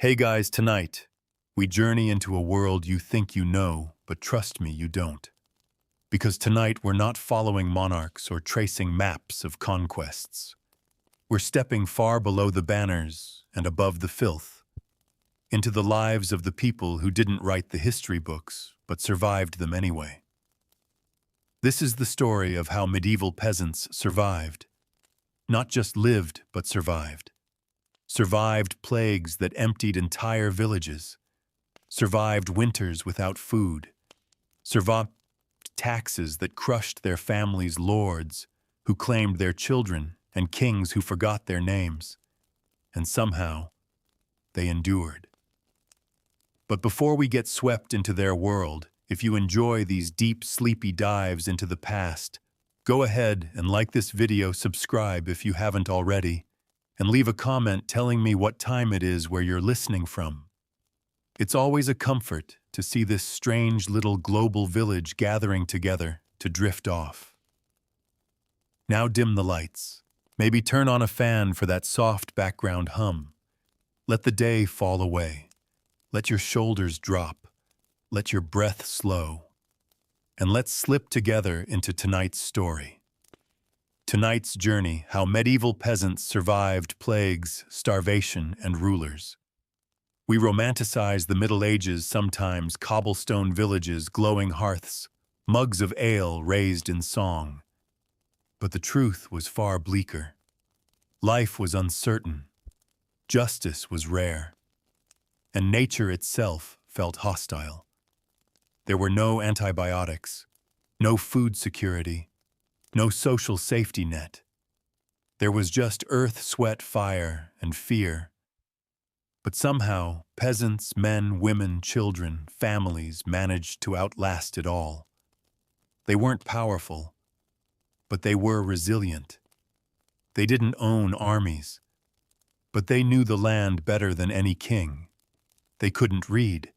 Hey guys, tonight, we journey into a world you think you know, but trust me, you don't. Because tonight we're not following monarchs or tracing maps of conquests. We're stepping far below the banners and above the filth, into the lives of the people who didn't write the history books, but survived them anyway. This is the story of how medieval peasants survived. Not just lived, but survived. Survived plagues that emptied entire villages, survived winters without food, survived taxes that crushed their families' lords who claimed their children and kings who forgot their names, and somehow they endured. But before we get swept into their world, if you enjoy these deep, sleepy dives into the past, go ahead and like this video, subscribe if you haven't already, and leave a comment telling me what time it is where you're listening from. It's always a comfort to see this strange little global village gathering together to drift off. Now dim the lights. Maybe turn on a fan for that soft background hum. Let the day fall away. Let your shoulders drop. Let your breath slow. And let's slip together into tonight's story. Tonight's journey, how medieval peasants survived plagues, starvation, and rulers. We romanticize the Middle Ages, sometimes cobblestone villages, glowing hearths, mugs of ale raised in song. But the truth was far bleaker. Life was uncertain. Justice was rare. And nature itself felt hostile. There were no antibiotics, no food security, no social safety net. There was just earth, sweat, fire, and fear. But somehow, peasants, men, women, children, families managed to outlast it all. They weren't powerful, but they were resilient. They didn't own armies, but they knew the land better than any king. They couldn't read,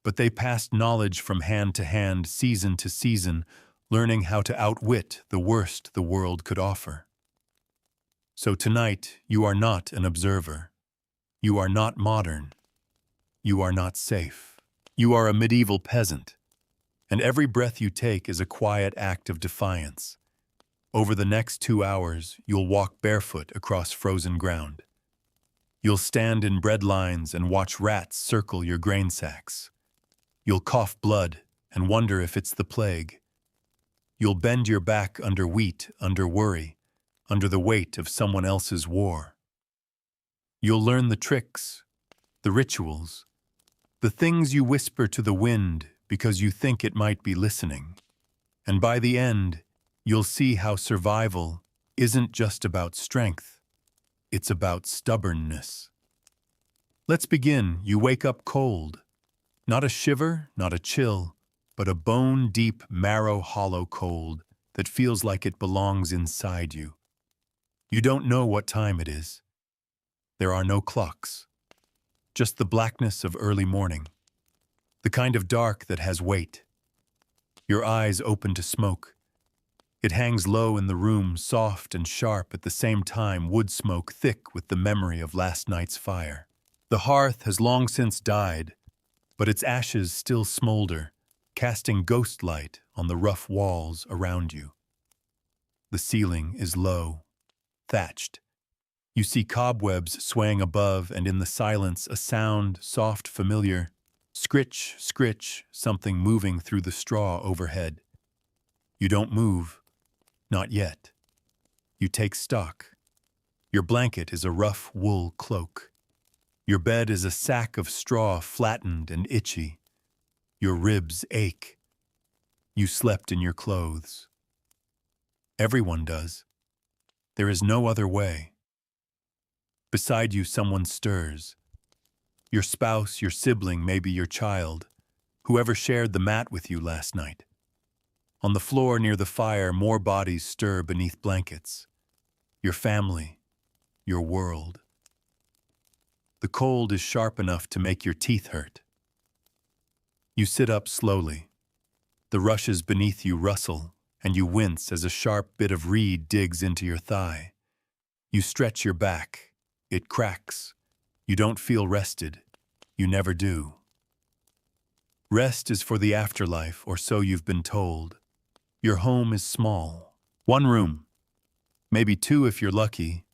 but they passed knowledge from hand to hand, season to season, learning how to outwit the worst the world could offer. So tonight, you are not an observer. You are not modern. You are not safe. You are a medieval peasant, and every breath you take is a quiet act of defiance. Over the next 2 hours, you'll walk barefoot across frozen ground. You'll stand in bread lines and watch rats circle your grain sacks. You'll cough blood and wonder if it's the plague. You'll bend your back under wheat, under worry, under the weight of someone else's war. You'll learn the tricks, the rituals, the things you whisper to the wind because you think it might be listening. And by the end, you'll see how survival isn't just about strength. It's about stubbornness. Let's begin. You wake up cold. Not a shiver, not a chill, but a bone-deep, marrow-hollow cold that feels like it belongs inside you. You don't know what time it is. There are no clocks. Just the blackness of early morning. The kind of dark that has weight. Your eyes open to smoke. It hangs low in the room, soft and sharp at the same time, wood smoke thick with the memory of last night's fire. The hearth has long since died, but its ashes still smolder, casting ghost light on the rough walls around you. The ceiling is low, thatched. You see cobwebs swaying above, and in the silence a sound, soft, familiar. Scritch, scritch, something moving through the straw overhead. You don't move. Not yet. You take stock. Your blanket is a rough wool cloak. Your bed is a sack of straw, flattened and itchy. Your ribs ache. You slept in your clothes. Everyone does. There is no other way. Beside you, someone stirs. Your spouse, your sibling, maybe your child, whoever shared the mat with you last night. On the floor near the fire, more bodies stir beneath blankets. Your family, your world. The cold is sharp enough to make your teeth hurt. You sit up slowly. The rushes beneath you rustle, and you wince as a sharp bit of reed digs into your thigh. You stretch your back. It cracks. You don't feel rested. You never do. Rest is for the afterlife, or so you've been told. Your home is small. One room, maybe two if you're lucky,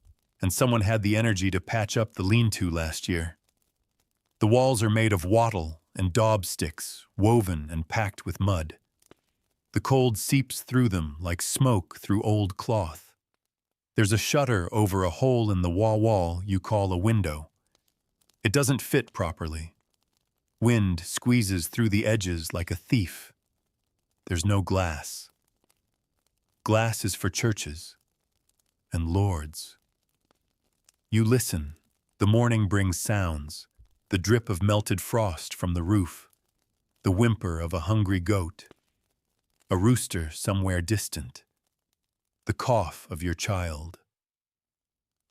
and someone had the energy to patch up the lean-to last year. The walls are made of wattle and daub sticks, woven and packed with mud. The cold seeps through them like smoke through old cloth. There's a shutter over a hole in the wall you call a window. It doesn't fit properly. Wind squeezes through the edges like a thief. There's no glass. Glass is for churches and lords. You listen. The morning brings sounds. The drip of melted frost from the roof. The whimper of a hungry goat. A rooster somewhere distant. The cough of your child.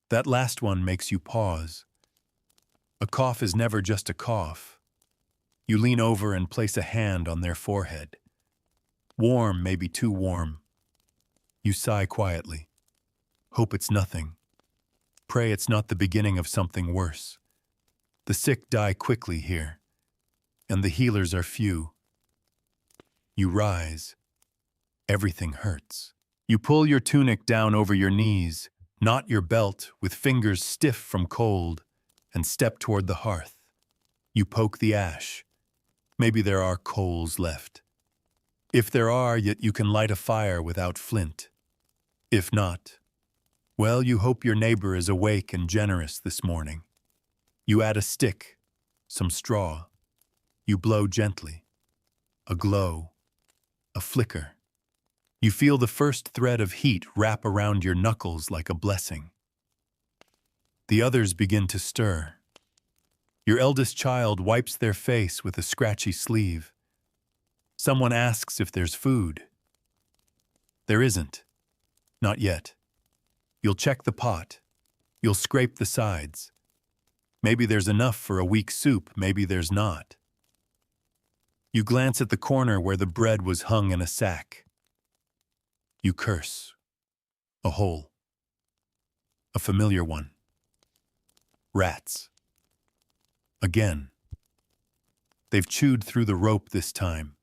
That last one makes you pause. A cough is never just a cough. You lean over and place a hand on their forehead. Warm, maybe too warm. You sigh quietly. Hope it's nothing. Pray it's not the beginning of something worse. The sick die quickly here, and the healers are few. You rise. Everything hurts. You pull your tunic down over your knees, knot your belt with fingers stiff from cold, and step toward the hearth. You poke the ash. Maybe there are coals left. If there are, yet you can light a fire without flint. If not, well, you hope your neighbor is awake and generous this morning. You add a stick, some straw. You blow gently. A glow. A flicker. You feel the first thread of heat wrap around your knuckles like a blessing. The others begin to stir. Your eldest child wipes their face with a scratchy sleeve. Someone asks if there's food. There isn't. Not yet. You'll check the pot. You'll scrape the sides. Maybe there's enough for a week's soup, maybe there's not. You glance at the corner where the bread was hung in a sack. You curse. A hole. A familiar one. Rats. Again. They've chewed through the rope this time.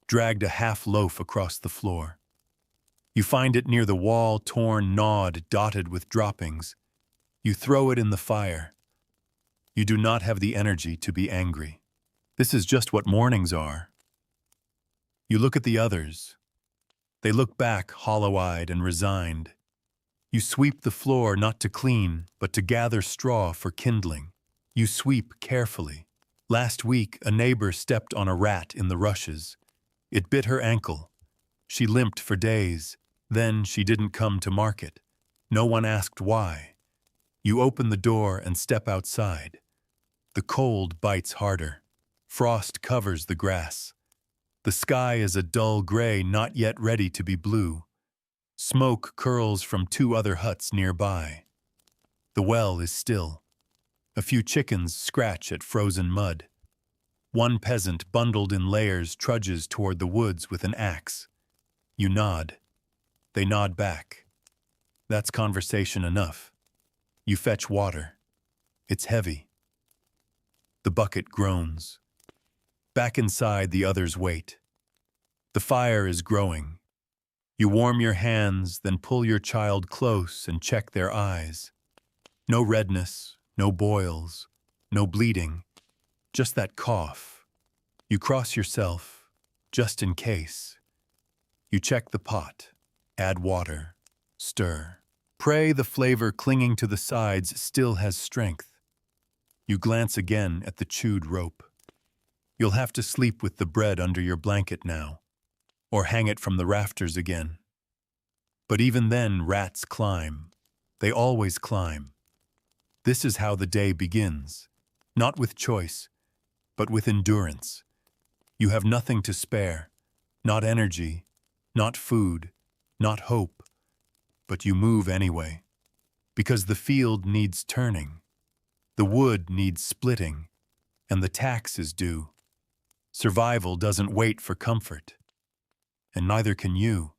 Dragged a half loaf across the floor. You find it near the wall, torn, gnawed, dotted with droppings. You throw it in the fire. You do not have the energy to be angry. This is just what mornings are. You look at the others. They look back, hollow-eyed and resigned. You sweep the floor not to clean, but to gather straw for kindling. You sweep carefully. Last week, a neighbor stepped on a rat in the rushes. It bit her ankle. She limped for days. Then she didn't come to market. No one asked why. You open the door and step outside. The cold bites harder. Frost covers the grass. The sky is a dull gray, not yet ready to be blue. Smoke curls from two other huts nearby. The well is still. A few chickens scratch at frozen mud. One peasant, bundled in layers, trudges toward the woods with an axe. You nod. They nod back. That's conversation enough. You fetch water. It's heavy. The bucket groans. Back inside, the others wait. The fire is growing. You warm your hands, then pull your child close and check their eyes. No redness, no boils, no bleeding, just that cough. You cross yourself, just in case. You check the pot, add water, stir. Pray the flavor clinging to the sides still has strength. You glance again at the chewed rope. You'll have to sleep with the bread under your blanket now, or hang it from the rafters again. But even then, rats climb. They always climb. This is how the day begins, not with choice, but with endurance. You have nothing to spare, not energy, not food, not hope, but you move anyway, because the field needs turning, the wood needs splitting, and the tax is due. Survival doesn't wait for comfort, and neither can you.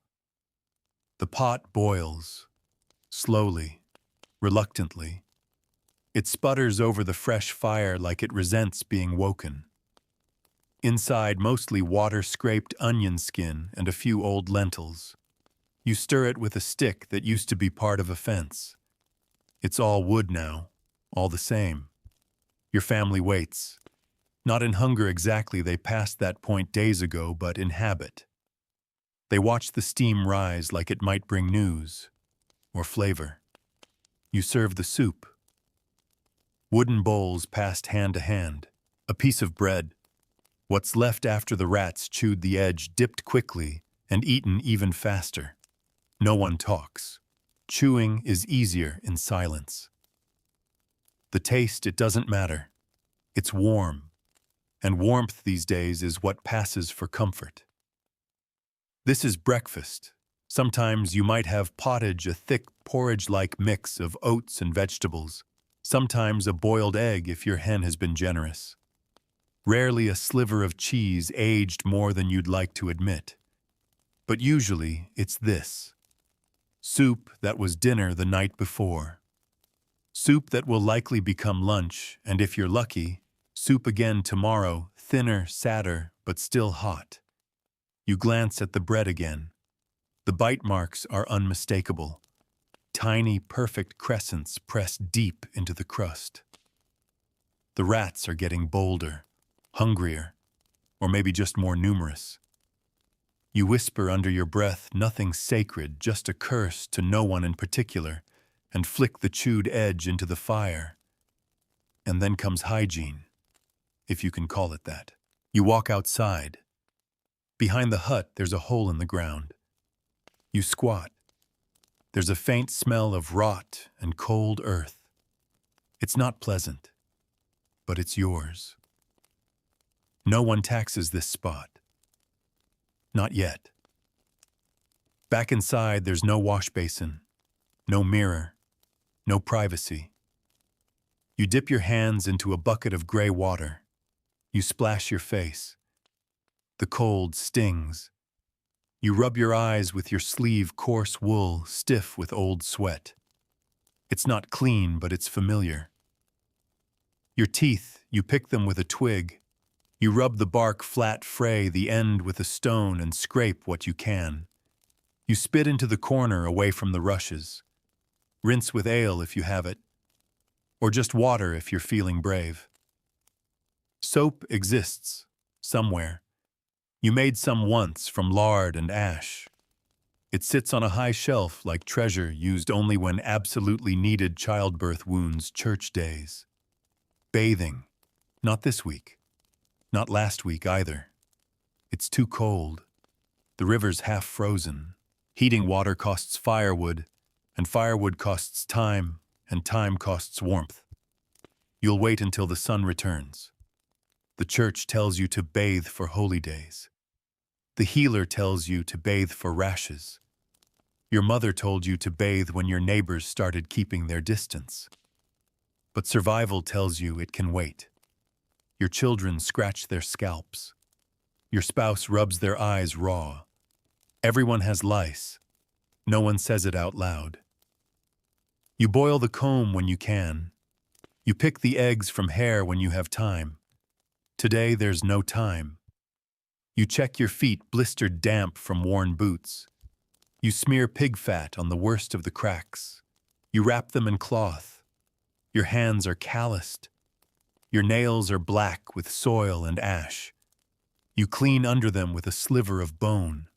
The pot boils, slowly, reluctantly. It sputters over the fresh fire like it resents being woken. Inside, mostly water-scraped onion skin and a few old lentils. You stir it with a stick that used to be part of a fence. It's all wood now, all the same. Your family waits. Not in hunger exactly, they passed that point days ago, but in habit. They watch the steam rise like it might bring news or flavor. You serve the soup. Wooden bowls passed hand to hand. A piece of bread. What's left after the rats chewed the edge, dipped quickly, and eaten even faster. No one talks. Chewing is easier in silence. The taste, it doesn't matter. It's warm. And warmth these days is what passes for comfort. This is breakfast. Sometimes you might have pottage, a thick porridge-like mix of oats and vegetables. Sometimes a boiled egg if your hen has been generous. Rarely a sliver of cheese aged more than you'd like to admit. But usually it's this. Soup that was dinner the night before. Soup that will likely become lunch, and if you're lucky, soup again tomorrow, thinner, sadder, but still hot. You glance at the bread again. The bite marks are unmistakable. Tiny, perfect crescents pressed deep into the crust. The rats are getting bolder, hungrier, or maybe just more numerous. You whisper under your breath, nothing sacred, just a curse to no one in particular, and flick the chewed edge into the fire. And then comes hygiene, if you can call it that. You walk outside. Behind the hut, there's a hole in the ground. You squat. There's a faint smell of rot and cold earth. It's not pleasant, but it's yours. No one taxes this spot. Not yet. Back inside, there's no wash basin, no mirror, no privacy. You dip your hands into a bucket of gray water. You splash your face. The cold stings. You rub your eyes with your sleeve, coarse wool, stiff with old sweat. It's not clean, but it's familiar. Your teeth, you pick them with a twig. You rub the bark flat, fray the end with a stone, and scrape what you can. You spit into the corner away from the rushes. Rinse with ale if you have it, or just water if you're feeling brave. Soap exists, somewhere. You made some once from lard and ash. It sits on a high shelf like treasure used only when absolutely needed childbirth wounds, church days. Bathing. Not this week. Not last week either. It's too cold. The river's half frozen. Heating water costs firewood, and firewood costs time, and time costs warmth. You'll wait until the sun returns. The church tells you to bathe for holy days. The healer tells you to bathe for rashes. Your mother told you to bathe when your neighbors started keeping their distance. But survival tells you it can wait. Your children scratch their scalps. Your spouse rubs their eyes raw. Everyone has lice. No one says it out loud. You boil the comb when you can. You pick the eggs from hair when you have time. Today there's no time. You check your feet blistered damp from worn boots. You smear pig fat on the worst of the cracks. You wrap them in cloth. Your hands are calloused. Your nails are black with soil and ash. You clean under them with a sliver of bone.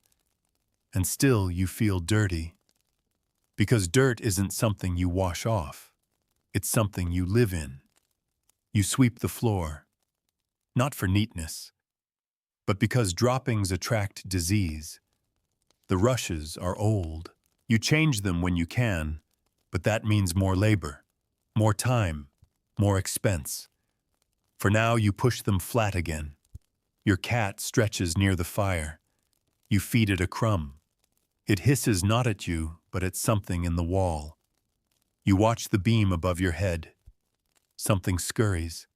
And still you feel dirty. Because dirt isn't something you wash off. It's something you live in. You sweep the floor. Not for neatness, but because droppings attract disease. The rushes are old. You change them when you can, but that means more labor, more time, more expense. For now, you push them flat again. Your cat stretches near the fire. You feed it a crumb. It hisses not at you, but at something in the wall. You watch the beam above your head. Something scurries.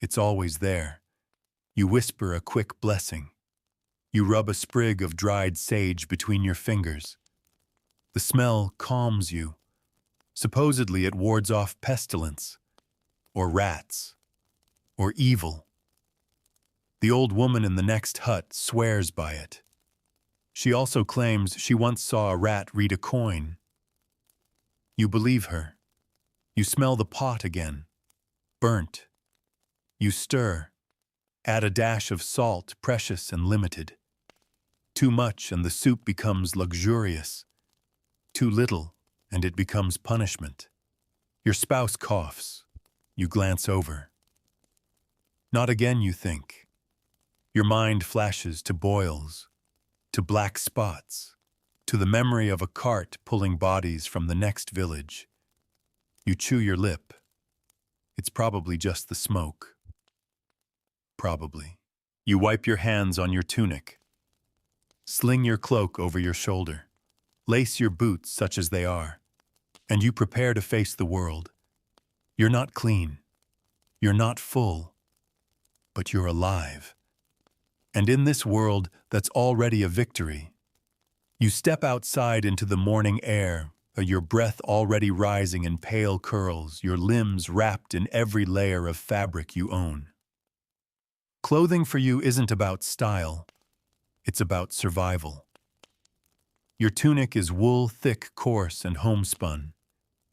It's always there. You whisper a quick blessing. You rub a sprig of dried sage between your fingers. The smell calms you. Supposedly it wards off pestilence. or rats, or evil. The old woman in the next hut swears by it. She also claims she once saw a rat read a coin. You believe her. You smell the pot again, burnt. You stir, add a dash of salt, precious and limited. Too much and the soup becomes luxurious. Too little and it becomes punishment. Your spouse coughs. You glance over. Not again, you think. Your mind flashes to boils, to black spots, to the memory of a cart pulling bodies from the next village. You chew your lip. It's probably just the smoke. Probably. You wipe your hands on your tunic. Sling your cloak over your shoulder. Lace your boots such as they are. And you prepare to face the world. You're not clean. You're not full. But you're alive. And in this world that's already a victory, you step outside into the morning air, your breath already rising in pale curls, your limbs wrapped in every layer of fabric you own. Clothing for you isn't about style, it's about survival. Your tunic is wool, thick, coarse, and homespun.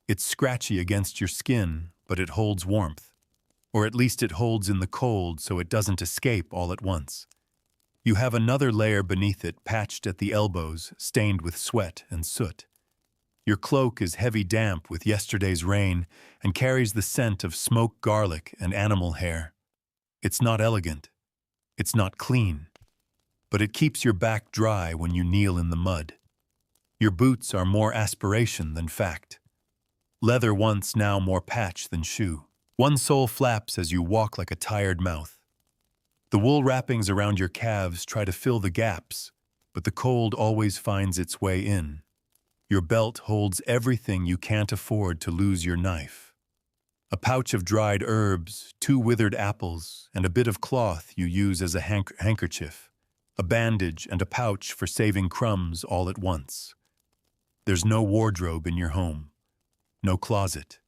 It's scratchy against your skin, but it holds warmth. Or at least it holds in the cold so it doesn't escape all at once. You have another layer beneath it, patched at the elbows, stained with sweat and soot. Your cloak is heavy damp with yesterday's rain and carries the scent of smoked garlic and animal hair. It's not elegant. It's not clean. But it keeps your back dry when you kneel in the mud. Your boots are more aspiration than fact. Leather once, now more patch than shoe. One sole flaps as you walk like a tired mouth. The wool wrappings around your calves try to fill the gaps, but the cold always finds its way in. Your belt holds everything you can't afford to lose your knife. A pouch of dried herbs, 2 withered apples, and a bit of cloth you use as a handkerchief. A bandage and a pouch for saving crumbs all at once. There's no wardrobe in your home. No closet.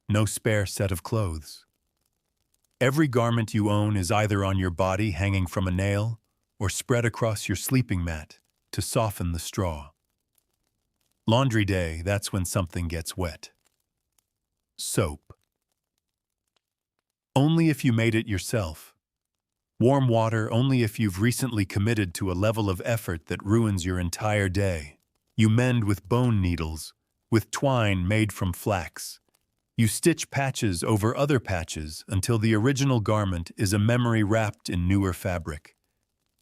No spare set of clothes. Every garment you own is either on your body hanging from a nail or spread across your sleeping mat to soften the straw. Laundry day, that's when something gets wet. Soap. Only if you made it yourself. Warm water only if you've recently committed to a level of effort that ruins your entire day. You mend with bone needles, with twine made from flax. You stitch patches over other patches until the original garment is a memory wrapped in newer fabric.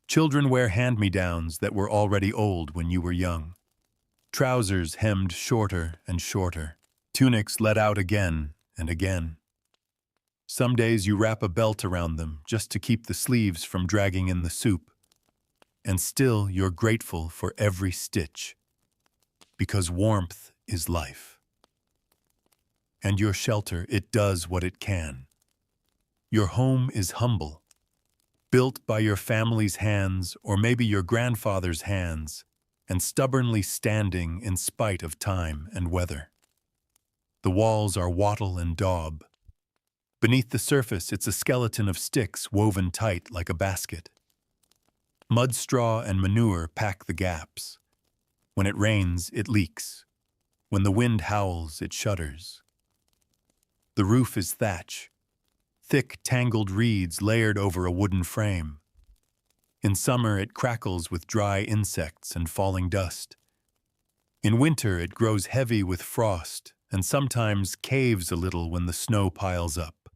Children wear hand-me-downs that were already old when you were young. Trousers hemmed shorter and shorter. Tunics let out again and again. Some days you wrap a belt around them just to keep the sleeves from dragging in the soup. And still you're grateful for every stitch. Because warmth is life. And your shelter, it does what it can. Your home is humble, built by your family's hands or maybe your grandfather's hands, and stubbornly standing in spite of time and weather. The walls are wattle and daub. Beneath the surface, it's a skeleton of sticks woven tight like a basket. Mud, straw, and manure pack the gaps. When it rains, it leaks. When the wind howls, it shudders. The roof is thatch, thick, tangled reeds layered over a wooden frame. In summer, it crackles with dry insects and falling dust. In winter, it grows heavy with frost and sometimes caves a little when the snow piles up.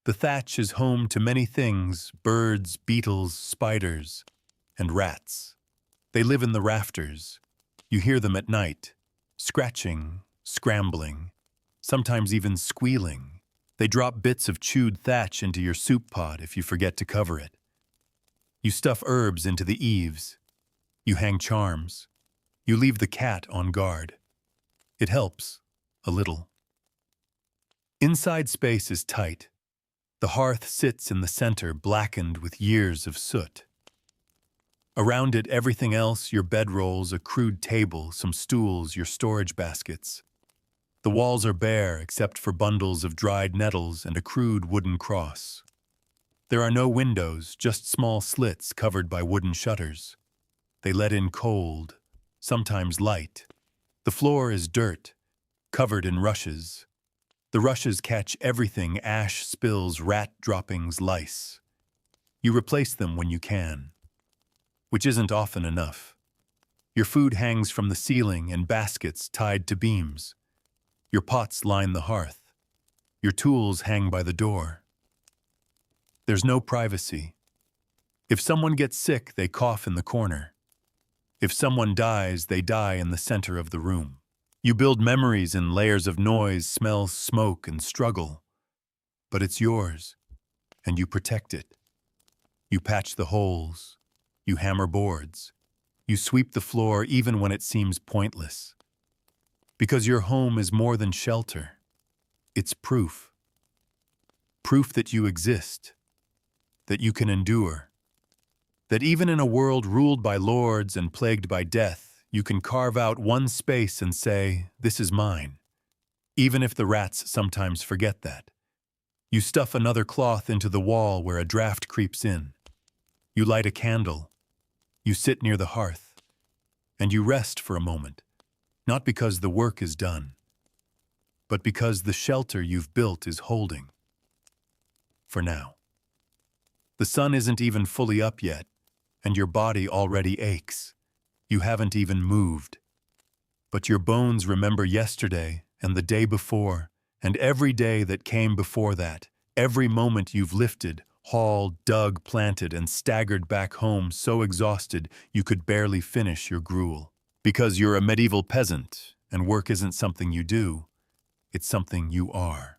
The thatch is home to many things: birds, beetles, spiders, and rats. They live in the rafters. You hear them at night, scratching, scrambling, sometimes even squealing. They drop bits of chewed thatch into your soup pot if you forget to cover it. You stuff herbs into the eaves. You hang charms. You leave the cat on guard. It helps, a little. Inside space is tight. The hearth sits in the center, blackened with years of soot. Around it, everything else, your bedrolls, a crude table, some stools, your storage baskets. The walls are bare except for bundles of dried nettles and a crude wooden cross. There are no windows, just small slits covered by wooden shutters. They let in cold, sometimes light. The floor is dirt, covered in rushes. The rushes catch everything: ash, spills, rat droppings, lice. You replace them when you can, which isn't often enough. Your food hangs from the ceiling in baskets tied to beams. Your pots line the hearth. Your tools hang by the door. There's no privacy. If someone gets sick, they cough in the corner. If someone dies, they die in the center of the room. You build memories in layers of noise, smell, smoke, and struggle. But it's yours, and you protect it. You patch the holes. You hammer boards. You sweep the floor even when it seems pointless. Because your home is more than shelter. It's proof. Proof that you exist, that you can endure, that even in a world ruled by lords and plagued by death, you can carve out one space and say, "This is mine," even if the rats sometimes forget that. You stuff another cloth into the wall where a draft creeps in. You light a candle. You sit near the hearth. And you rest for a moment, not because the work is done, but because the shelter you've built is holding. For now. The sun isn't even fully up yet, and your body already aches. You haven't even moved. But your bones remember yesterday and the day before, and every day that came before that, every moment you've lifted, hauled, dug, planted, and staggered back home so exhausted you could barely finish your gruel. Because you're a medieval peasant, and work isn't something you do, it's something you are.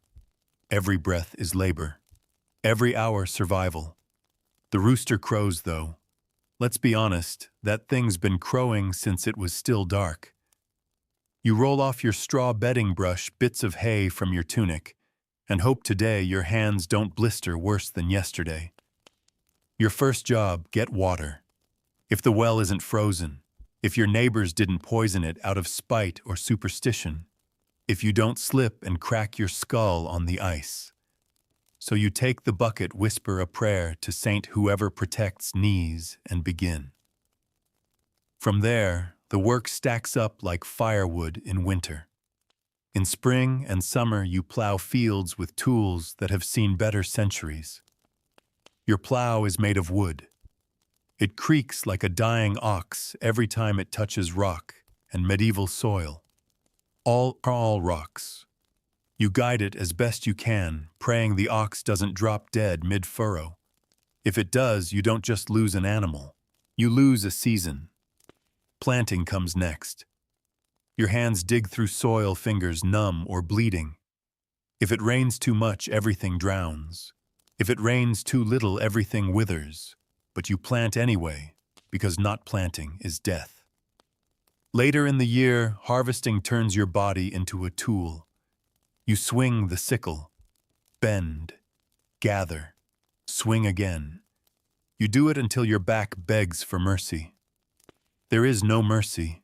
Every breath is labor. Every hour survival. The rooster crows, though. Let's be honest, that thing's been crowing since it was still dark. You roll off your straw bedding brush bits of hay from your tunic, and hope today your hands don't blister worse than yesterday. Your first job, get water. If the well isn't frozen, if your neighbors didn't poison it out of spite or superstition, if you don't slip and crack your skull on the ice. So you take the bucket, whisper a prayer to Saint whoever protects knees, and begin. From there, the work stacks up like firewood in winter. In spring and summer, you plow fields with tools that have seen better centuries. Your plow is made of wood. It creaks like a dying ox every time it touches rock and medieval soil. All rocks. You guide it as best you can, praying the ox doesn't drop dead mid-furrow. If it does, you don't just lose an animal. You lose a season. Planting comes next. Your hands dig through soil, fingers numb or bleeding. If it rains too much, everything drowns. If it rains too little, everything withers. But you plant anyway, because not planting is death. Later in the year, harvesting turns your body into a tool. You swing the sickle, bend, gather, swing again. You do it until your back begs for mercy. There is no mercy.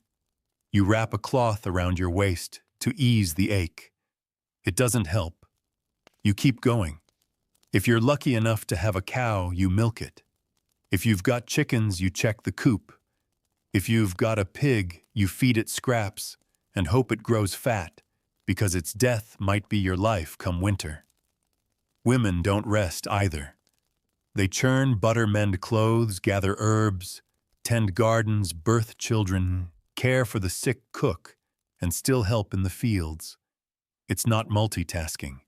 You wrap a cloth around your waist to ease the ache. It doesn't help. You keep going. If you're lucky enough to have a cow, you milk it. If you've got chickens, you check the coop. If you've got a pig, you feed it scraps and hope it grows fat, because its death might be your life come winter. Women don't rest either. They churn butter, mend clothes, gather herbs, tend gardens, birth children, care for the sick, cook, and still help in the fields. It's not multitasking.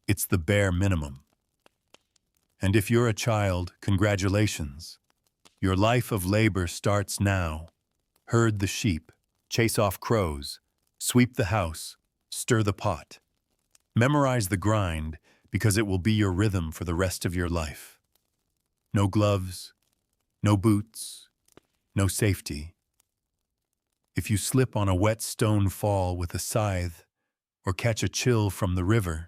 It's the bare minimum. And if you're a child, congratulations. Your life of labor starts now. Herd the sheep, chase off crows, sweep the house, stir the pot. Memorize the grind, because it will be your rhythm for the rest of your life. No gloves, no boots, no safety. If you slip on a wet stone fall with a scythe or catch a chill from the river,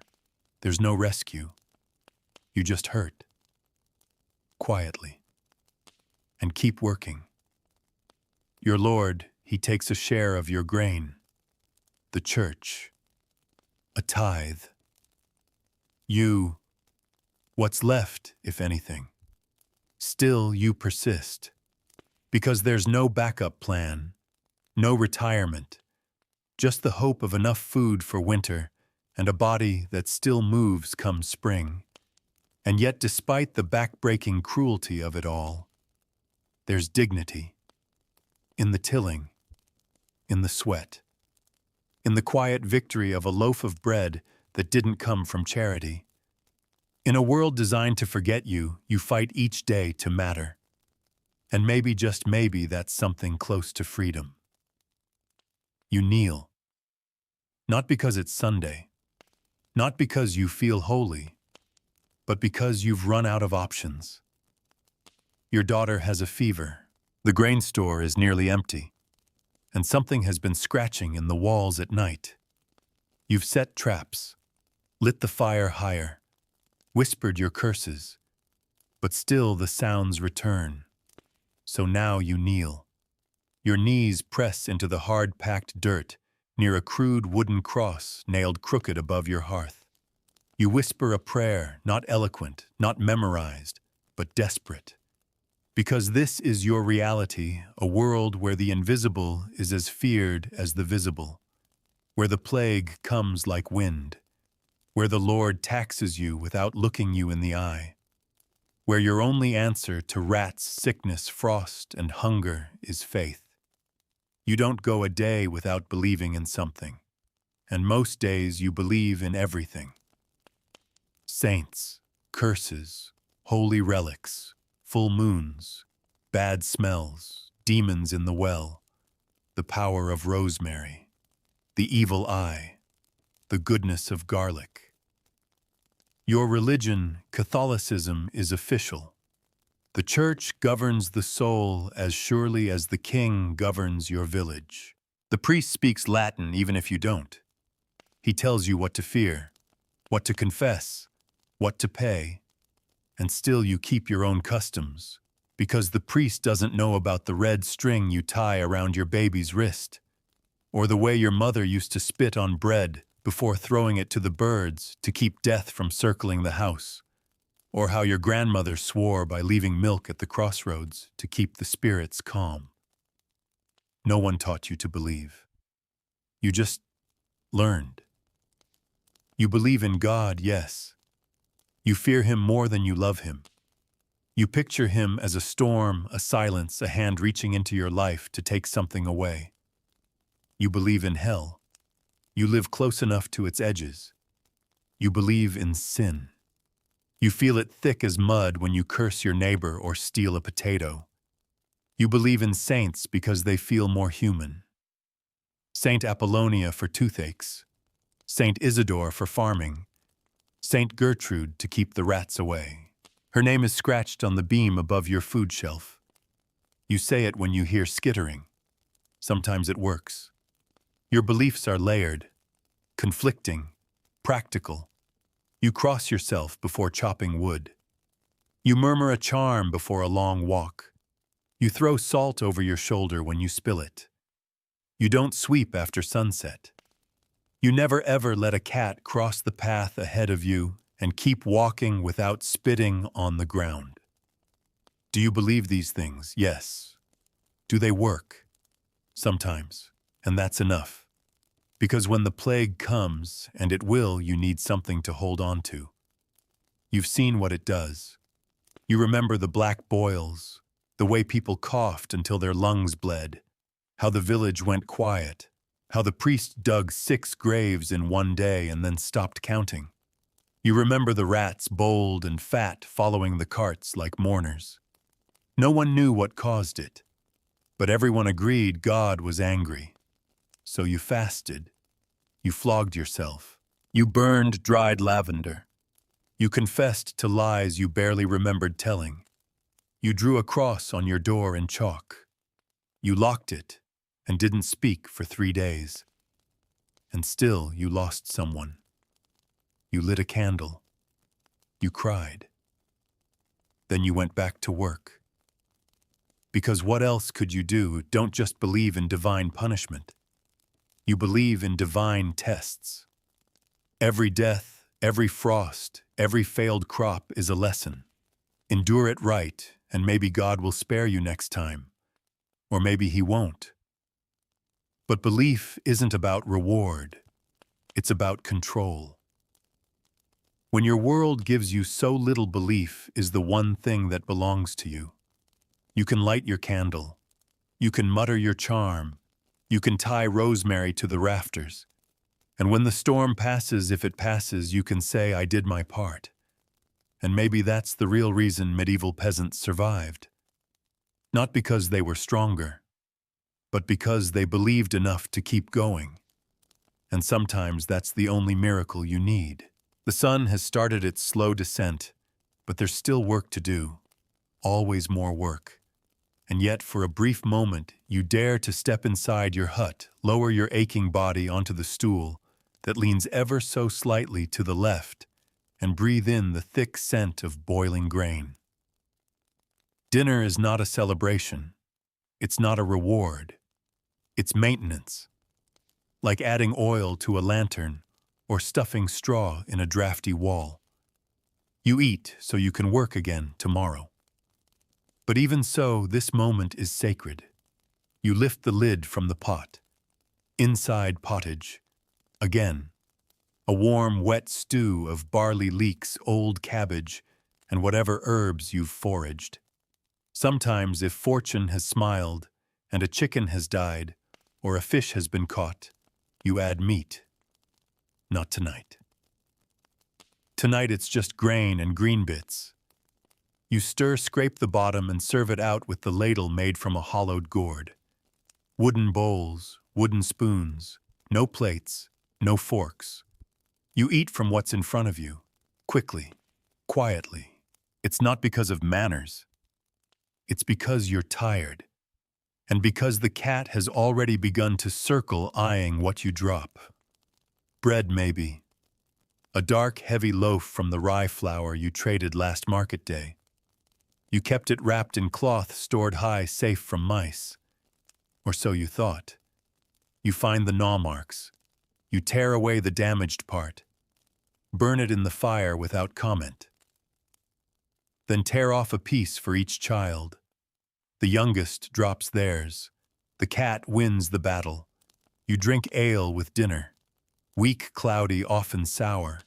there's no rescue. You just hurt. Quietly. And keep working. Your Lord, He takes a share of your grain. The church, a tithe. You, what's left, if anything. Still, you persist. Because there's no backup plan, no retirement, just the hope of enough food for winter and a body that still moves come spring. And yet, despite the back-breaking cruelty of it all, there's dignity in the tilling, in the sweat, in the quiet victory of a loaf of bread that didn't come from charity. In a world designed to forget you, you fight each day to matter. And maybe, just maybe, that's something close to freedom. You kneel. Not because it's Sunday, not because you feel holy, but because you've run out of options. Your daughter has a fever. The grain store is nearly empty, and something has been scratching in the walls at night. You've set traps, lit the fire higher, whispered your curses, but still the sounds return. So now you kneel. Your knees press into the hard-packed dirt near a crude wooden cross nailed crooked above your hearth. You whisper a prayer, not eloquent, not memorized, but desperate. Because this is your reality, a world where the invisible is as feared as the visible, where the plague comes like wind, where the Lord taxes you without looking you in the eye, where your only answer to rats, sickness, frost, and hunger is faith. You don't go a day without believing in something, and most days you believe in everything. Saints, curses, holy relics, full moons, bad smells, demons in the well, the power of rosemary, the evil eye, the goodness of garlic. Your religion, Catholicism, is official. The church governs the soul as surely as the king governs your village. The priest speaks Latin even if you don't. He tells you what to fear, what to confess, what to pay, and still you keep your own customs, because the priest doesn't know about the red string you tie around your baby's wrist, or the way your mother used to spit on bread before throwing it to the birds to keep death from circling the house, or how your grandmother swore by leaving milk at the crossroads to keep the spirits calm. No one taught you to believe. You just learned. You believe in God, yes. You fear Him more than you love Him. You picture Him as a storm, a silence, a hand reaching into your life to take something away. You believe in hell. You live close enough to its edges. You believe in sin. You feel it thick as mud when you curse your neighbor or steal a potato. You believe in saints because they feel more human. Saint Apollonia for toothaches, Saint Isidore for farming, Saint Gertrude to keep the rats away. Her name is scratched on the beam above your food shelf. You say it when you hear skittering. Sometimes it works. Your beliefs are layered, conflicting, practical. You cross yourself before chopping wood. You murmur a charm before a long walk. You throw salt over your shoulder when you spill it. You don't sweep after sunset. You never ever let a cat cross the path ahead of you and keep walking without spitting on the ground. Do you believe these things? Yes. Do they work? Sometimes, and that's enough. Because when the plague comes, and it will, you need something to hold on to. You've seen what it does. You remember the black boils, the way people coughed until their lungs bled, how the village went quiet, how the priest dug 6 graves in one day and then stopped counting. You remember the rats, bold and fat, following the carts like mourners. No one knew what caused it, but everyone agreed God was angry. So you fasted. You flogged yourself. You burned dried lavender. You confessed to lies you barely remembered telling. You drew a cross on your door in chalk. You locked it and didn't speak for 3 days. And still you lost someone. You lit a candle. You cried. Then you went back to work. Because what else could you do? Don't just believe in divine punishment. You believe in divine tests. Every death, every frost, every failed crop is a lesson. Endure it right, and maybe God will spare you next time. Or maybe He won't. But belief isn't about reward. It's about control. When your world gives you so little, belief is the one thing that belongs to you. You can light your candle. You can mutter your charm. You can tie rosemary to the rafters. And when the storm passes, if it passes, you can say, I did my part. And maybe that's the real reason medieval peasants survived. Not because they were stronger, but because they believed enough to keep going. And sometimes that's the only miracle you need. The sun has started its slow descent, but there's still work to do. Always more work. And yet, for a brief moment, you dare to step inside your hut, lower your aching body onto the stool that leans ever so slightly to the left, and breathe in the thick scent of boiling grain. Dinner is not a celebration. It's not a reward. It's maintenance. Like adding oil to a lantern or stuffing straw in a drafty wall. You eat so you can work again tomorrow. But even so, this moment is sacred. You lift the lid from the pot. Inside pottage. Again. A warm, wet stew of barley leeks, old cabbage, and whatever herbs you've foraged. Sometimes, if fortune has smiled, and a chicken has died, or a fish has been caught, you add meat. Not tonight. Tonight it's just grain and green bits. You scrape the bottom and serve it out with the ladle made from a hollowed gourd. Wooden bowls, wooden spoons, no plates, no forks. You eat from what's in front of you, quickly, quietly. It's not because of manners. It's because you're tired. And because the cat has already begun to circle, eyeing what you drop. Bread, maybe. A dark, heavy loaf from the rye flour you traded last market day. You kept it wrapped in cloth stored high, safe from mice. Or so you thought. You find the gnaw marks. You tear away the damaged part. Burn it in the fire without comment. Then tear off a piece for each child. The youngest drops theirs. The cat wins the battle. You drink ale with dinner. Weak, cloudy, often sour,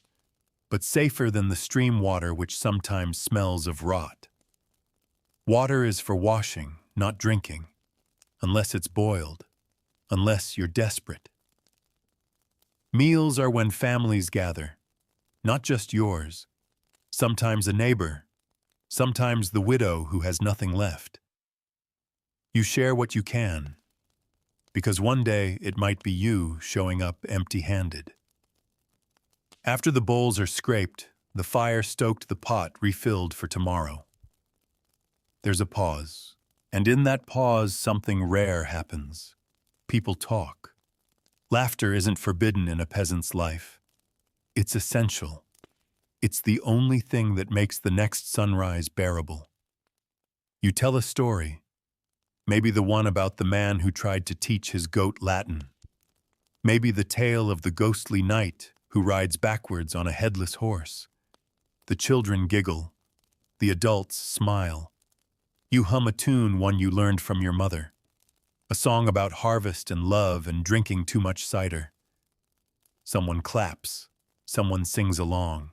but safer than the stream water which sometimes smells of rot. Water is for washing, not drinking, unless it's boiled, unless you're desperate. Meals are when families gather, not just yours, sometimes a neighbor, sometimes the widow who has nothing left. You share what you can, because one day it might be you showing up empty-handed. After the bowls are scraped, the fire stoked, the pot refilled for tomorrow. There's a pause, and in that pause something rare happens. People talk. Laughter isn't forbidden in a peasant's life. It's essential. It's the only thing that makes the next sunrise bearable. You tell a story. Maybe the one about the man who tried to teach his goat Latin. Maybe the tale of the ghostly knight who rides backwards on a headless horse. The children giggle. The adults smile. You hum a tune, one you learned from your mother. A song about harvest and love and drinking too much cider. Someone claps. Someone sings along.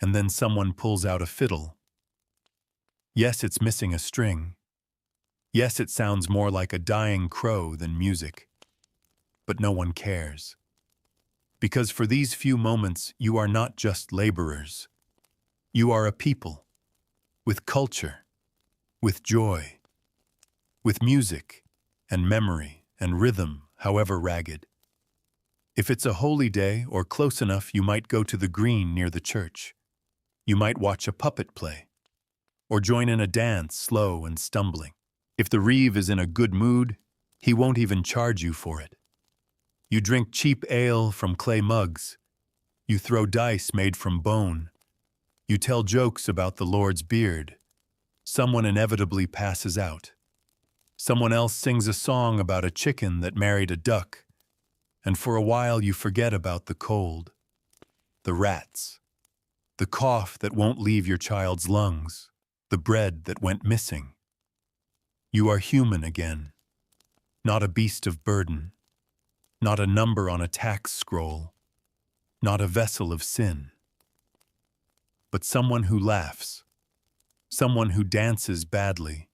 And then someone pulls out a fiddle. Yes, it's missing a string. Yes, it sounds more like a dying crow than music. But no one cares. Because for these few moments, you are not just laborers. You are a people. With culture. With joy. With music. And memory. And rhythm, however ragged. If it's a holy day or close enough, you might go to the green near the church. You might watch a puppet play. Or join in a dance, slow and stumbling. If the reeve is in a good mood, he won't even charge you for it. You drink cheap ale from clay mugs. You throw dice made from bone. You tell jokes about the Lord's beard. Someone inevitably passes out. Someone else sings a song about a chicken that married a duck. And for a while you forget about the cold. the rats, the cough that won't leave your child's lungs, the bread that went missing. You are human again, not a beast of burden, not a number on a tax scroll, not a vessel of sin, but someone who laughs, someone who dances badly,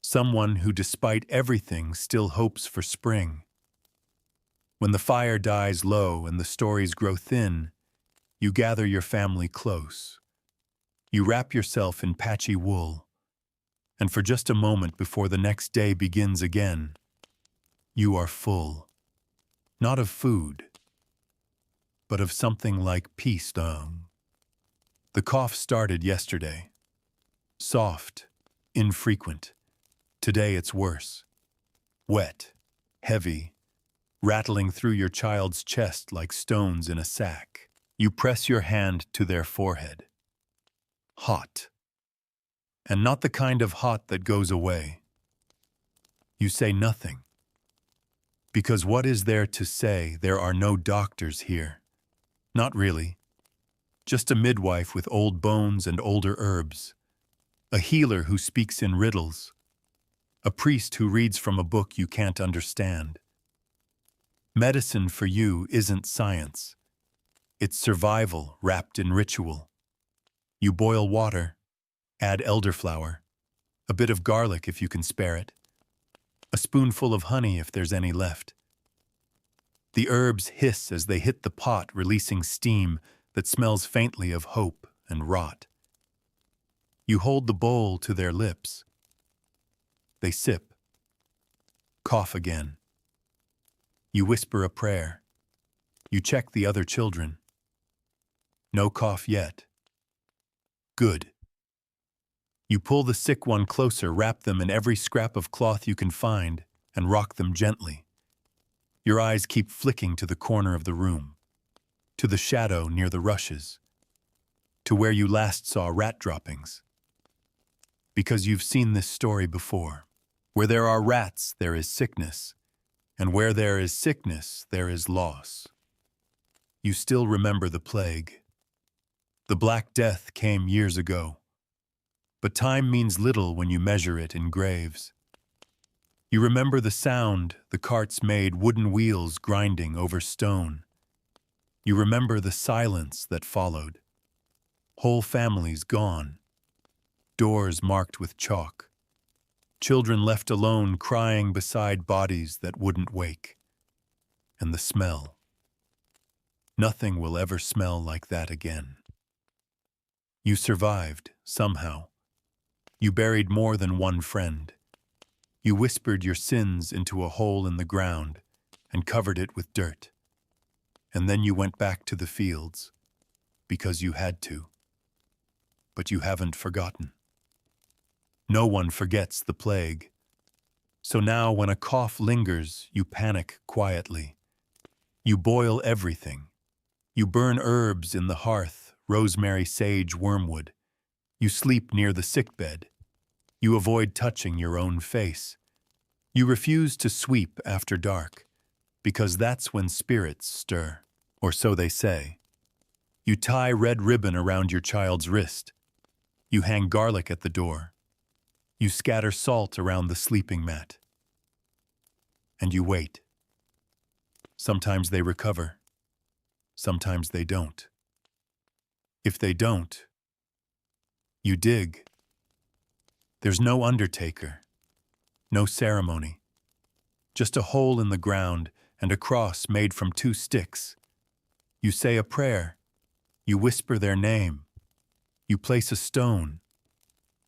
someone who, despite everything, still hopes for spring. When the fire dies low and the stories grow thin, you gather your family close. You wrap yourself in patchy wool, and for just a moment before the next day begins again, you are full, not of food, but of something like peace. The cough started yesterday. Soft, infrequent. Today it's worse. Wet, heavy, rattling through your child's chest like stones in a sack. You press your hand to their forehead. Hot. And not the kind of hot that goes away. You say nothing. Because what is there to say? There are no doctors here. Not really. Just a midwife with old bones and older herbs. A healer who speaks in riddles. A priest who reads from a book you can't understand. Medicine for you isn't science. It's survival wrapped in ritual. You boil water, add elderflower, a bit of garlic if you can spare it, a spoonful of honey if there's any left. The herbs hiss as they hit the pot, releasing steam that smells faintly of hope and rot. You hold the bowl to their lips. They sip, cough again. You whisper a prayer. You check the other children. No cough yet. Good. You pull the sick one closer, wrap them in every scrap of cloth you can find, and rock them gently. Your eyes keep flicking to the corner of the room, to the shadow near the rushes, to where you last saw rat droppings. Because you've seen this story before. Where there are rats, there is sickness, and where there is sickness, there is loss. You still remember the plague. The Black Death came years ago, but time means little when you measure it in graves. You remember the sound the carts made, wooden wheels grinding over stone. You remember the silence that followed. Whole families gone. Doors marked with chalk. Children left alone crying beside bodies that wouldn't wake. And the smell. Nothing will ever smell like that again. You survived, somehow. You buried more than one friend. You whispered your sins into a hole in the ground and covered it with dirt. And then you went back to the fields, because you had to. But you haven't forgotten. No one forgets the plague. So now when a cough lingers, you panic quietly. You boil everything. You burn herbs in the hearth, rosemary, sage, wormwood. You sleep near the sickbed. You avoid touching your own face. You refuse to sweep after dark, because that's when spirits stir, or so they say. You tie red ribbon around your child's wrist. You hang garlic at the door. You scatter salt around the sleeping mat. And you wait. Sometimes they recover. Sometimes they don't. If they don't, you dig. There's no undertaker, no ceremony, just a hole in the ground and a cross made from 2 sticks. You say a prayer. You whisper their name. You place a stone.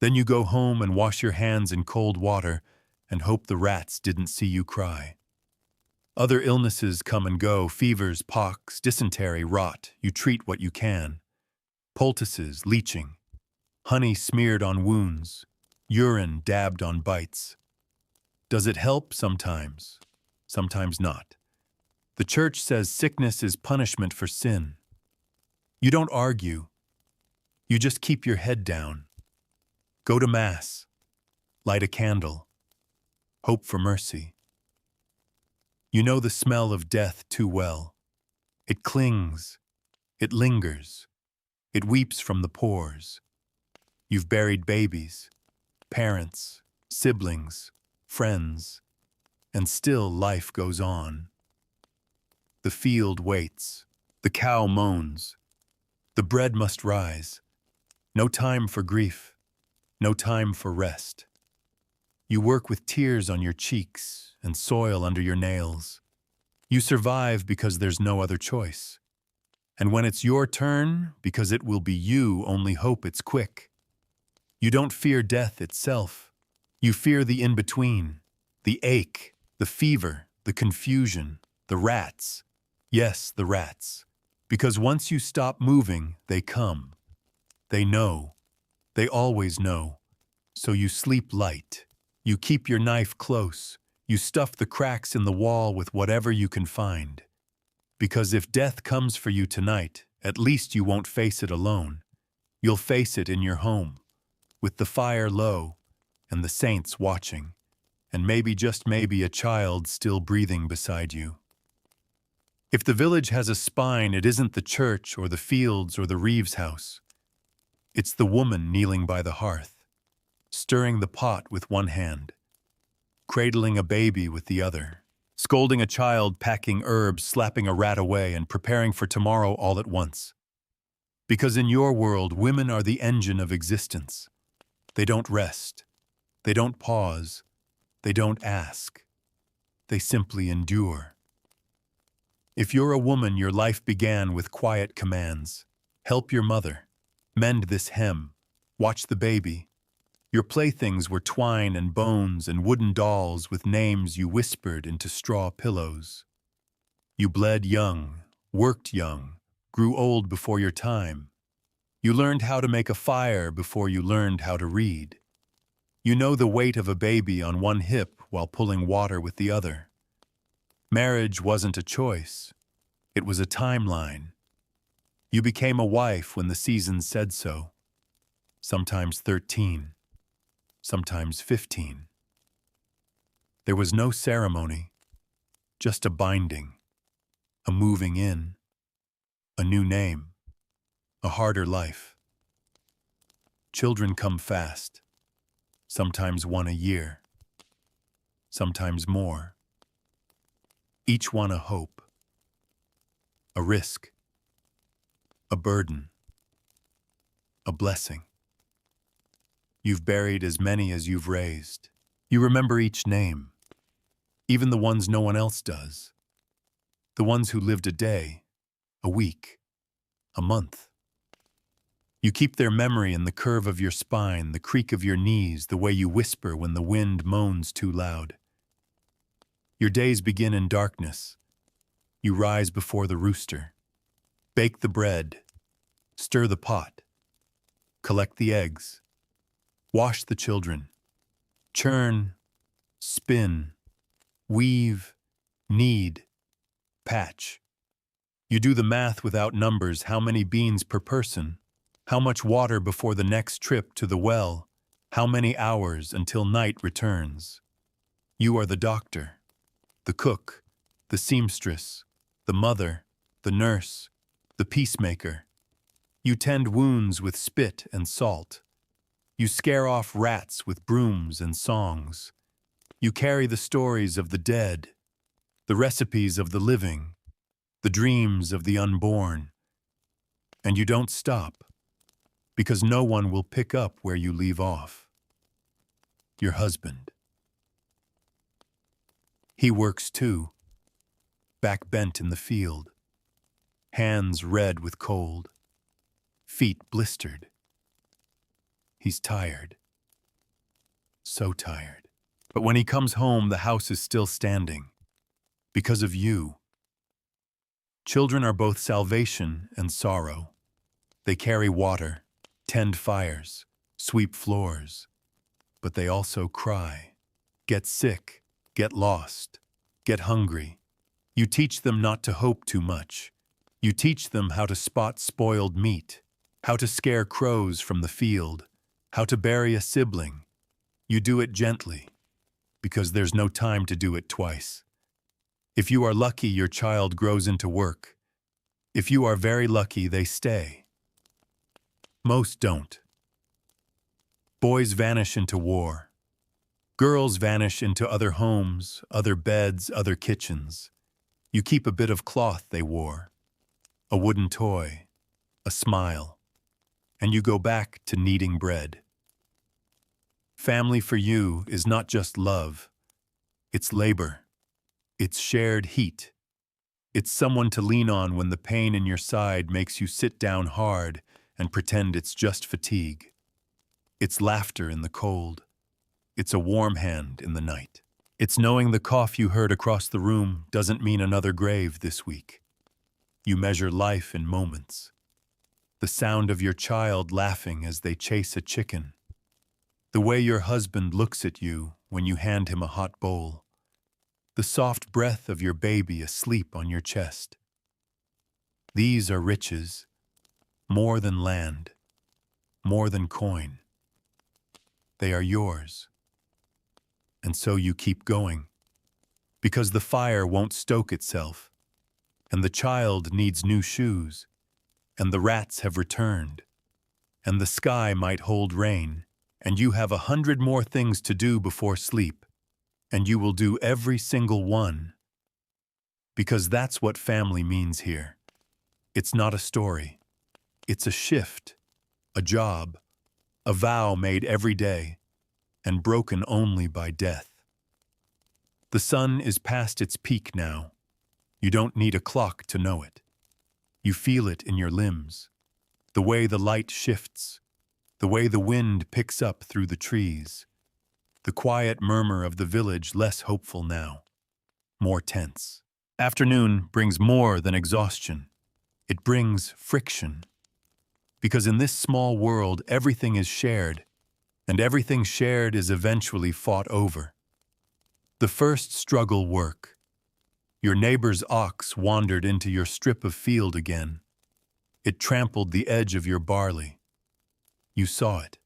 Then you go home and wash your hands in cold water and hope the rats didn't see you cry. Other illnesses come and go, fevers, pox, dysentery, rot. You treat what you can. Poultices, leeching, honey smeared on wounds, urine dabbed on bites. Does it help? Sometimes. Sometimes not. The church says sickness is punishment for sin. You don't argue. You just keep your head down. Go to Mass. Light a candle. Hope for mercy. You know the smell of death too well. It clings, It lingers. It weeps from the pores. You've buried babies, parents, siblings, friends, and still life goes on. The field waits. The cow moans. The bread must rise. No time for grief. No time for rest. You work with tears on your cheeks and soil under your nails. You survive because there's no other choice. And when it's your turn, because it will be you, only hope it's quick. You don't fear death itself. You fear the in-between, the ache, the fever, the confusion, the rats. Yes, the rats. Because once you stop moving, they come. They know. They always know. So you sleep light. You keep your knife close. You stuff the cracks in the wall with whatever you can find. Because if death comes for you tonight, at least you won't face it alone. You'll face it in your home, with the fire low and the saints watching, and maybe, just maybe, a child still breathing beside you. If the village has a spine, it isn't the church or the fields or the Reeves house. It's the woman kneeling by the hearth, stirring the pot with one hand, cradling a baby with the other, scolding a child, packing herbs, slapping a rat away, and preparing for tomorrow all at once. Because in your world, women are the engine of existence. They don't rest. They don't pause. They don't ask. They simply endure. If you're a woman, your life began with quiet commands. Help your mother. Mend this hem. Watch the baby. Your playthings were twine and bones and wooden dolls with names you whispered into straw pillows. You bled young, worked young, grew old before your time. You learned how to make a fire before you learned how to read. You know the weight of a baby on one hip while pulling water with the other. Marriage wasn't a choice. It was a timeline. You became a wife when the seasons said so. Sometimes 13. Sometimes 15. There was no ceremony, just a binding, a moving in, a new name, a harder life. Children come fast, sometimes one a year, sometimes more. Each one a hope, a risk, a burden, a blessing. You've buried as many as you've raised. You remember each name, even the ones no one else does. The ones who lived a day, a week, a month. You keep their memory in the curve of your spine, the creak of your knees, the way you whisper when the wind moans too loud. Your days begin in darkness. You rise before the rooster. Bake the bread. Stir the pot. Collect the eggs. Wash the children. Churn. Spin. Weave. Knead. Patch. You do the math without numbers, how many beans per person, how much water before the next trip to the well, how many hours until night returns. You are the doctor, the cook, the seamstress, the mother, the nurse, the peacemaker. You tend wounds with spit and salt. You scare off rats with brooms and songs. You carry the stories of the dead, the recipes of the living, the dreams of the unborn. And you don't stop, because no one will pick up where you leave off. Your husband. He works too, back bent in the field, hands red with cold, feet blistered. He's tired. So tired. But when he comes home, the house is still standing. Because of you. Children are both salvation and sorrow. They carry water, tend fires, sweep floors. But they also cry, get sick, get lost, get hungry. You teach them not to hope too much. You teach them how to spot spoiled meat, how to scare crows from the field, how to bury a sibling. You do it gently, because there's no time to do it twice. If you are lucky, your child grows into work. If you are very lucky, they stay. Most don't. Boys vanish into war. Girls vanish into other homes, other beds, other kitchens. You keep a bit of cloth they wore, a wooden toy, a smile, and you go back to kneading bread. Family for you is not just love. It's labor. It's shared heat. It's someone to lean on when the pain in your side makes you sit down hard and pretend it's just fatigue. It's laughter in the cold. It's a warm hand in the night. It's knowing the cough you heard across the room doesn't mean another grave this week. You measure life in moments. The sound of your child laughing as they chase a chicken. The way your husband looks at you when you hand him a hot bowl. The soft breath of your baby asleep on your chest. These are riches, more than land, more than coin. They are yours. And so you keep going, because the fire won't stoke itself, and the child needs new shoes, and the rats have returned, and the sky might hold rain, and you have 100 more things to do before sleep, and you will do every single one, because that's what family means here. It's not a story. It's a shift, a job, a vow made every day, and broken only by death. The sun is past its peak now. You don't need a clock to know it. You feel it in your limbs, the way the light shifts, the way the wind picks up through the trees, the quiet murmur of the village less hopeful now, more tense. Afternoon brings more than exhaustion. It brings friction. Because in this small world, everything is shared, and everything shared is eventually fought over. The first struggle work. Your neighbor's ox wandered into your strip of field again. It trampled the edge of your barley. You saw it.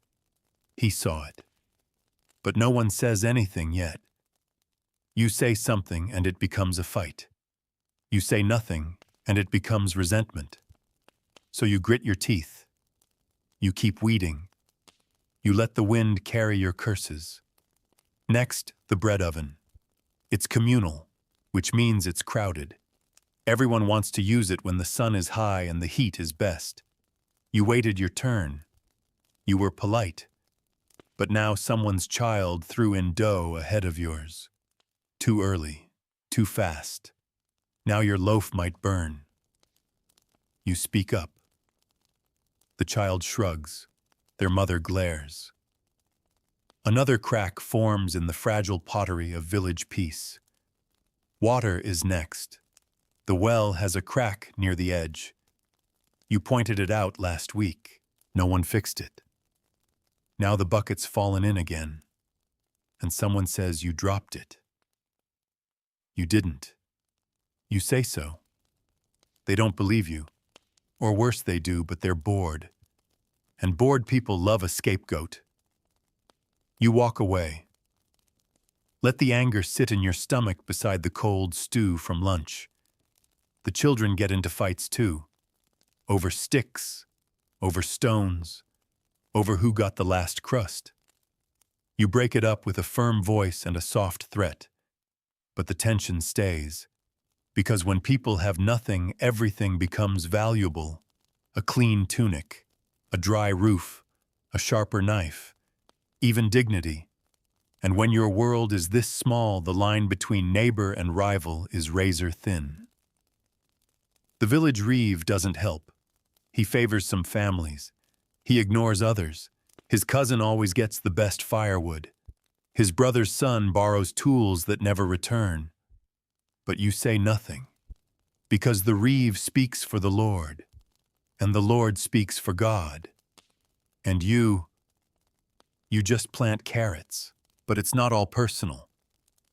He saw it. But no one says anything yet. You say something and it becomes a fight. You say nothing and it becomes resentment. So you grit your teeth. You keep weeding. You let the wind carry your curses. Next, the bread oven. It's communal, which means it's crowded. Everyone wants to use it when the sun is high and the heat is best. You waited your turn. You were polite. But now someone's child threw in dough ahead of yours. Too early, too fast. Now your loaf might burn. You speak up. The child shrugs. Their mother glares. Another crack forms in the fragile pottery of village peace. Water is next. The well has a crack near the edge. You pointed it out last week. No one fixed it. Now the bucket's fallen in again, and someone says you dropped it. You didn't. You say so. They don't believe you. Or worse, they do, but they're bored. And bored people love a scapegoat. You walk away. Let the anger sit in your stomach beside the cold stew from lunch. The children get into fights too. Over sticks, over stones, over who got the last crust. You break it up with a firm voice and a soft threat. But the tension stays. Because when people have nothing, everything becomes valuable. A clean tunic, a dry roof, a sharper knife, even dignity. And when your world is this small, the line between neighbor and rival is razor thin. The village reeve doesn't help. He favors some families. He ignores others. His cousin always gets the best firewood. His brother's son borrows tools that never return. But you say nothing, because the reeve speaks for the Lord, and the Lord speaks for God. And you just plant carrots, but it's not all personal.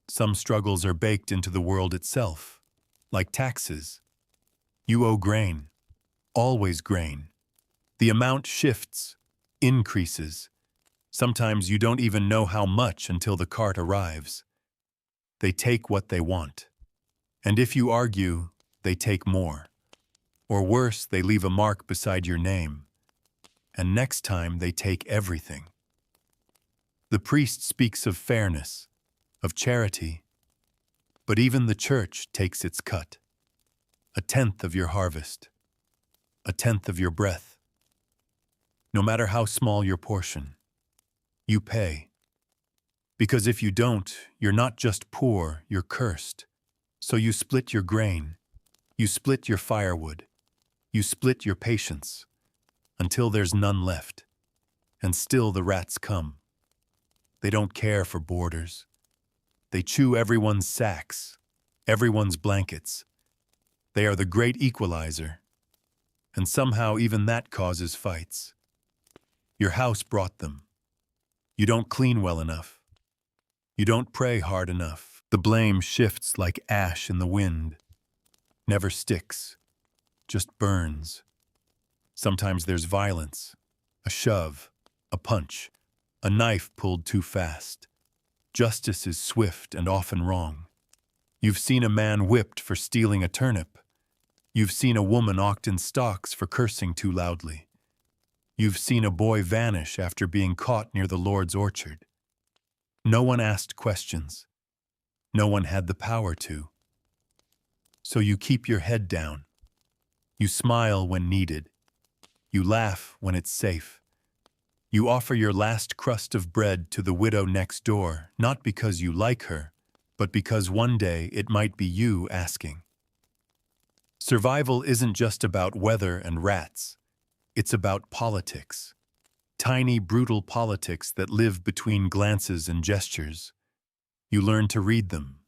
Some struggles are baked into the world itself, like taxes. You owe grain, always grain. The amount shifts, increases. Sometimes you don't even know how much until the cart arrives. They take what they want. And if you argue, they take more. Or worse, they leave a mark beside your name. And next time they take everything. The priest speaks of fairness, of charity, but even the church takes its cut. 1/10 of your harvest, 1/10 of your breath. No matter how small your portion, you pay. Because if you don't, you're not just poor, you're cursed. So you split your grain, you split your firewood, you split your patience, until there's none left. And still the rats come. They don't care for borders. They chew everyone's sacks, everyone's blankets. They are the great equalizer. And somehow even that causes fights. Your house brought them. You don't clean well enough. You don't pray hard enough. The blame shifts like ash in the wind. Never sticks, just burns. Sometimes there's violence, a shove, a punch, a knife pulled too fast. Justice is swift and often wrong. You've seen a man whipped for stealing a turnip. You've seen a woman ocked in stocks for cursing too loudly. You've seen a boy vanish after being caught near the Lord's orchard. No one asked questions. No one had the power to. So you keep your head down. You smile when needed. You laugh when it's safe. You offer your last crust of bread to the widow next door, not because you like her, but because one day it might be you asking. Survival isn't just about weather and rats. It's about politics. Tiny, brutal politics that live between glances and gestures. You learn to read them,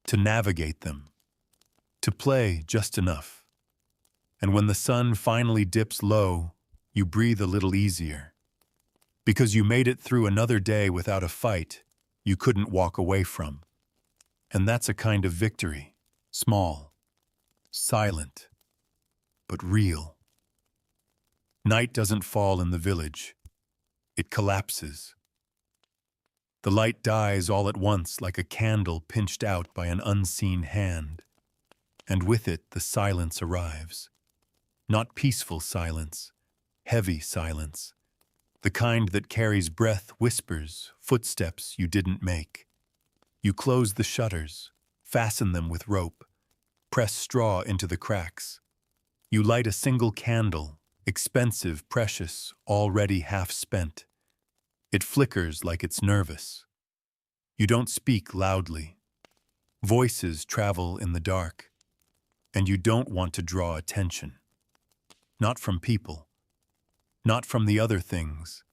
to navigate them, to play just enough. And when the sun finally dips low, you breathe a little easier. Because you made it through another day without a fight you couldn't walk away from. And that's a kind of victory. Small, silent, but real. Night doesn't fall in the village. It collapses. The light dies all at once like a candle pinched out by an unseen hand. And with it, the silence arrives. Not peaceful silence, heavy silence. The kind that carries breath, whispers, footsteps you didn't make. You close the shutters, fasten them with rope, press straw into the cracks. You light a single candle, expensive, precious, already half spent. It flickers like it's nervous. You don't speak loudly. Voices travel in the dark. And you don't want to draw attention. Not from people. Not from the other things.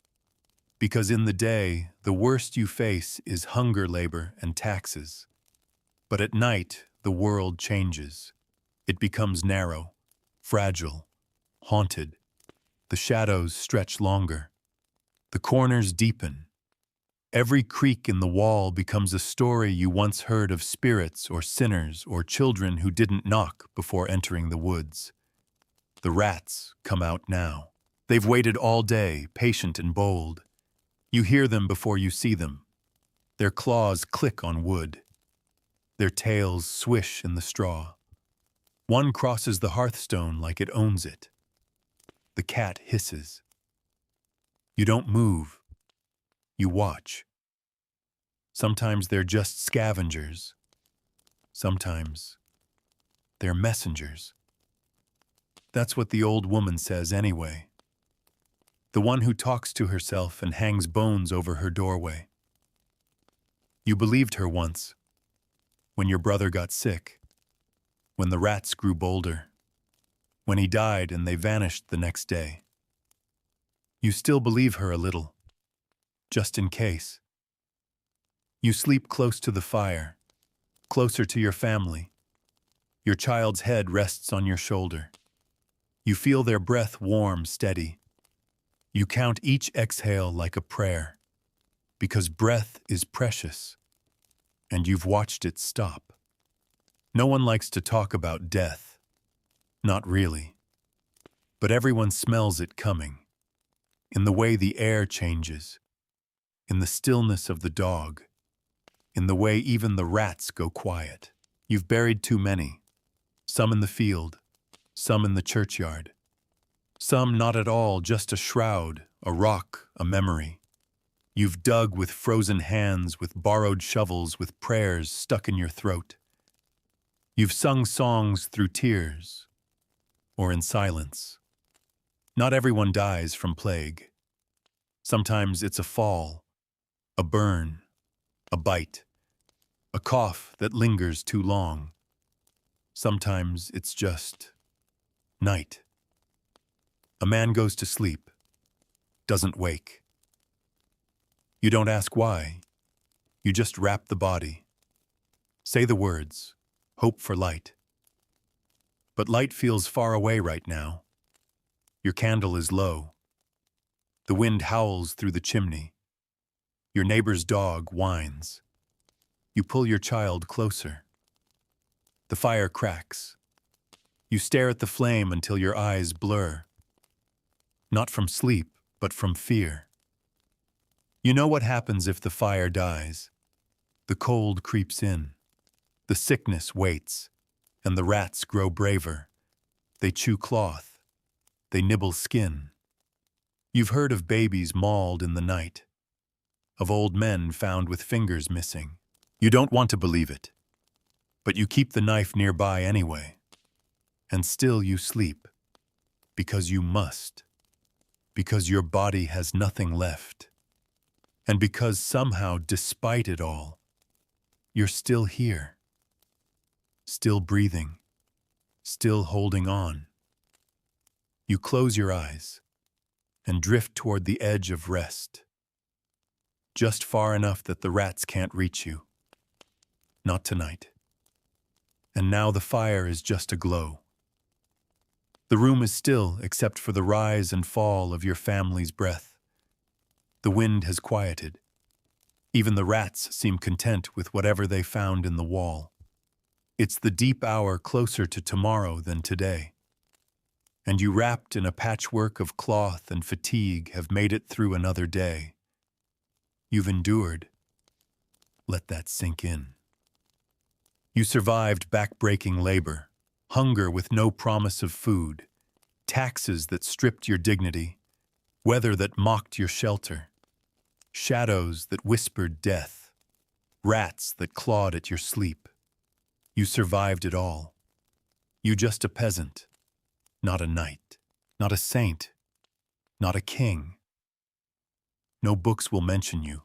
Because in the day, the worst you face is hunger, labor, and taxes. But at night, the world changes. It becomes narrow, fragile, haunted. The shadows stretch longer. The corners deepen. Every creak in the wall becomes a story you once heard of spirits or sinners or children who didn't knock before entering the woods. The rats come out now. They've waited all day, patient and bold. You hear them before you see them. Their claws click on wood. Their tails swish in the straw. One crosses the hearthstone like it owns it. The cat hisses. You don't move. You watch. Sometimes they're just scavengers. Sometimes they're messengers. That's what the old woman says anyway. The one who talks to herself and hangs bones over her doorway. You believed her once, when your brother got sick, when the rats grew bolder, when he died and they vanished the next day. You still believe her a little, just in case. You sleep close to the fire, closer to your family. Your child's head rests on your shoulder. You feel their breath warm, steady. You count each exhale like a prayer, because breath is precious, and you've watched it stop. No one likes to talk about death. Not really. But everyone smells it coming, in the way the air changes, in the stillness of the dog, in the way even the rats go quiet. You've buried too many, some in the field, some in the churchyard. Some not at all, just a shroud, a rock, a memory. You've dug with frozen hands, with borrowed shovels, with prayers stuck in your throat. You've sung songs through tears, or in silence. Not everyone dies from plague. Sometimes it's a fall, a burn, a bite, a cough that lingers too long. Sometimes it's just night. A man goes to sleep, doesn't wake. You don't ask why. You just wrap the body. Say the words, hope for light. But light feels far away right now. Your candle is low. The wind howls through the chimney. Your neighbor's dog whines. You pull your child closer. The fire cracks. You stare at the flame until your eyes blur. Not from sleep, but from fear. You know what happens if the fire dies. The cold creeps in. The sickness waits, and the rats grow braver. They chew cloth. They nibble skin. You've heard of babies mauled in the night, of old men found with fingers missing. You don't want to believe it, but you keep the knife nearby anyway. And still you sleep, because you must, because your body has nothing left, and because somehow, despite it all, you're still here, still breathing, still holding on. You close your eyes and drift toward the edge of rest, just far enough that the rats can't reach you. Not tonight. And now the fire is just aglow. The room is still except for the rise and fall of your family's breath. The wind has quieted. Even the rats seem content with whatever they found in the wall. It's the deep hour closer to tomorrow than today. And you, wrapped in a patchwork of cloth and fatigue, have made it through another day. You've endured. Let that sink in. You survived back-breaking labor, hunger with no promise of food, taxes that stripped your dignity, weather that mocked your shelter, shadows that whispered death, rats that clawed at your sleep. You survived it all. You just a peasant, not a knight, not a saint, not a king. No books will mention you.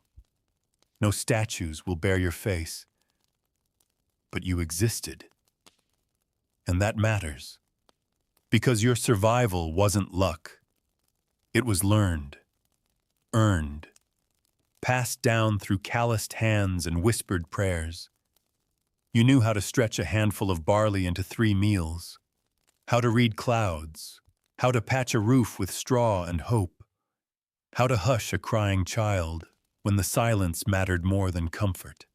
No statues will bear your face. But you existed. And that matters. Because your survival wasn't luck. It was learned, earned, passed down through calloused hands and whispered prayers. You knew how to stretch a handful of barley into 3 meals, how to read clouds, how to patch a roof with straw and hope, how to hush a crying child when the silence mattered more than comfort.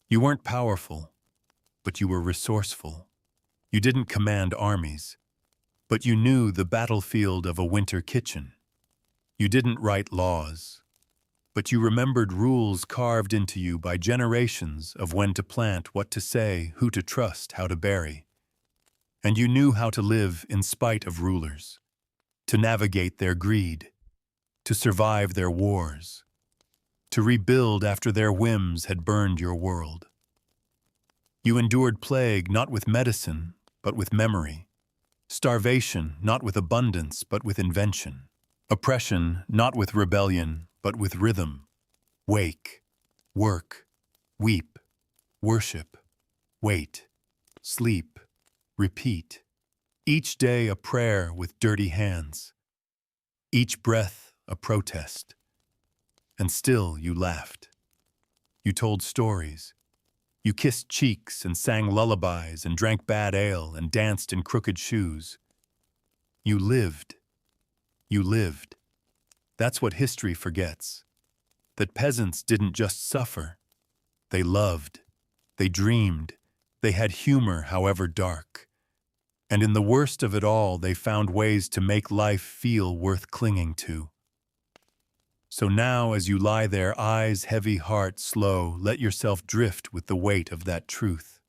You weren't powerful, but you were resourceful. You didn't command armies, but you knew the battlefield of a winter kitchen. You didn't write laws, but you remembered rules carved into you by generations of when to plant, what to say, who to trust, how to bury. And you knew how to live in spite of rulers, to navigate their greed, to survive their wars, to rebuild after their whims had burned your world. You endured plague not with medicine, but with memory. Starvation not with abundance, but with invention. Oppression not with rebellion, but with rhythm. Wake, work, weep, worship, wait, sleep, repeat. Each day a prayer with dirty hands. Each breath a protest. And still you laughed. You told stories. You kissed cheeks and sang lullabies and drank bad ale and danced in crooked shoes. You lived. You lived. That's what history forgets. That peasants didn't just suffer. They loved. They dreamed. They had humor, however dark. And in the worst of it all, they found ways to make life feel worth clinging to. So now, as you lie there, eyes heavy, heart slow, let yourself drift with the weight of that truth.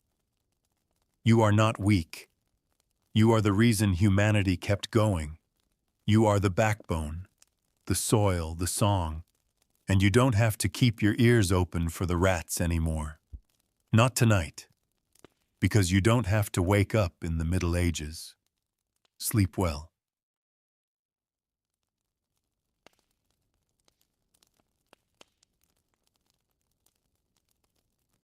You are not weak. You are the reason humanity kept going. You are the backbone, the soil, the song, and you don't have to keep your ears open for the rats anymore. Not tonight, because you don't have to wake up in the Middle Ages. Sleep well.